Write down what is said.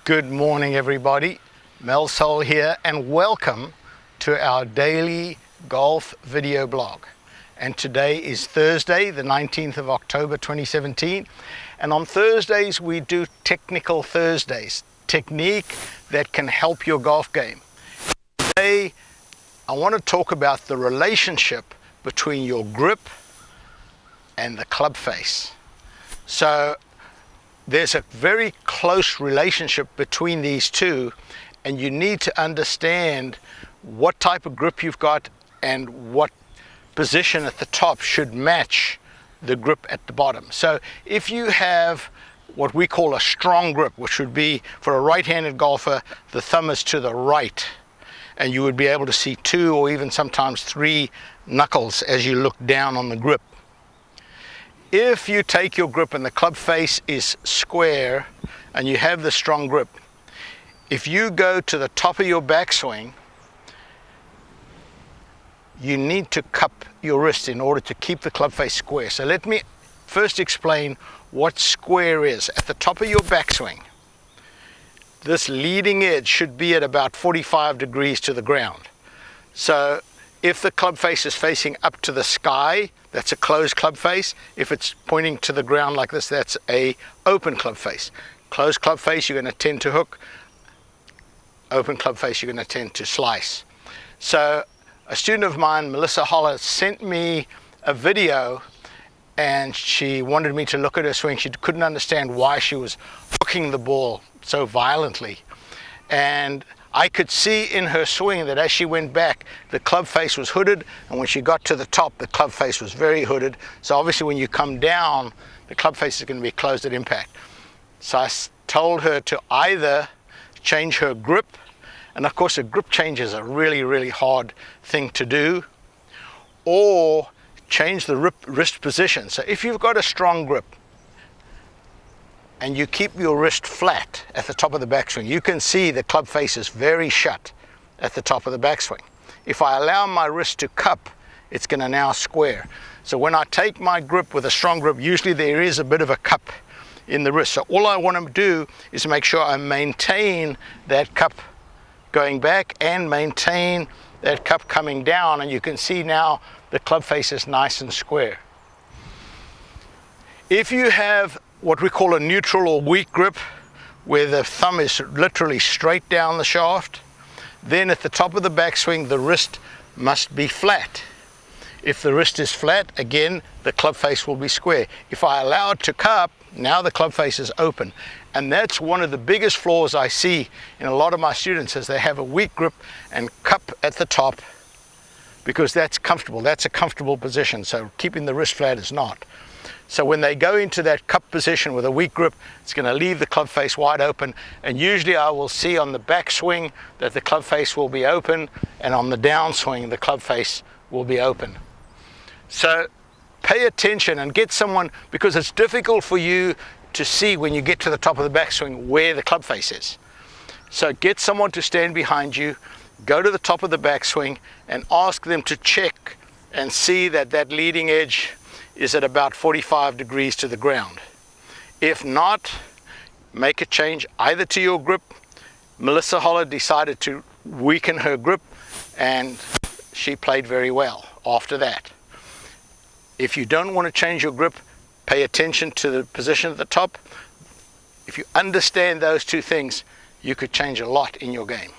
Good morning, everybody. Mel Soul here, and welcome to our daily golf video blog. And today is Thursday, the 19th of October 2017. And on Thursdays, we do Technical Thursdays, technique that can help your golf game. Today, I want to talk about the relationship between your grip and the club face. So there's a very close relationship between these two, and you need to understand what type of grip you've got and what position at the top should match the grip at the bottom. So if you have what we call a strong grip, which would be for a right-handed golfer, the thumb is to the right, and you would be able to see 2 or even sometimes 3 knuckles as you look down on the grip. If you take your grip and the club face is square and you have the strong grip, if you go to the top of your backswing, you need to cup your wrist in order to keep the club face square. So let me first explain what square is. At the top of your backswing, this leading edge should be at about 45 degrees to the ground. So if the club face is facing up to the sky, that's a closed club face. If it's pointing to the ground like this, that's a open club face. Closed club face, you're going to tend to hook. Open club face, you're going to tend to slice. So a student of mine, Melissa Holler, sent me a video, and she wanted me to look at her swing. She couldn't understand why she was hooking the ball so violently. And I could see in her swing that as she went back, the club face was hooded, and when she got to the top, the club face was very hooded. So obviously when you come down, the club face is going to be closed at impact. So I told her to either change her grip, and of course a grip change is a really hard thing to do, or change the wrist position. So if you've got a strong grip and you keep your wrist flat at the top of the backswing, you can see the club face is very shut at the top of the backswing. If I allow my wrist to cup, it's going to now square. So when I take my grip with a strong grip, usually there is a bit of a cup in the wrist. So all I want to do is make sure I maintain that cup going back and maintain that cup coming down, and you can see now the club face is nice and square. If you have what we call a neutral or weak grip, where the thumb is literally straight down the shaft, then at the top of the backswing the wrist must be flat. If the wrist is flat, again the club face will be square. If I allow it to cup, now the club face is open. And that's one of the biggest flaws I see in a lot of my students, is they have a weak grip and cup at the top because that's comfortable. That's a comfortable position. So keeping the wrist flat is not. So when they go into that cup position with a weak grip, it's going to leave the club face wide open. And usually I will see on the backswing that the club face will be open, and on the downswing the club face will be open. So pay attention and get someone, because it's difficult for you to see when you get to the top of the backswing where the club face is. So get someone to stand behind you, go to the top of the backswing and ask them to check and see that that leading edge is at about 45 degrees to the ground. If not, make a change either to your grip. Melissa Holler decided to weaken her grip, and she played very well after that. If you don't want to change your grip, pay attention to the position at the top. If you understand those two things, you could change a lot in your game.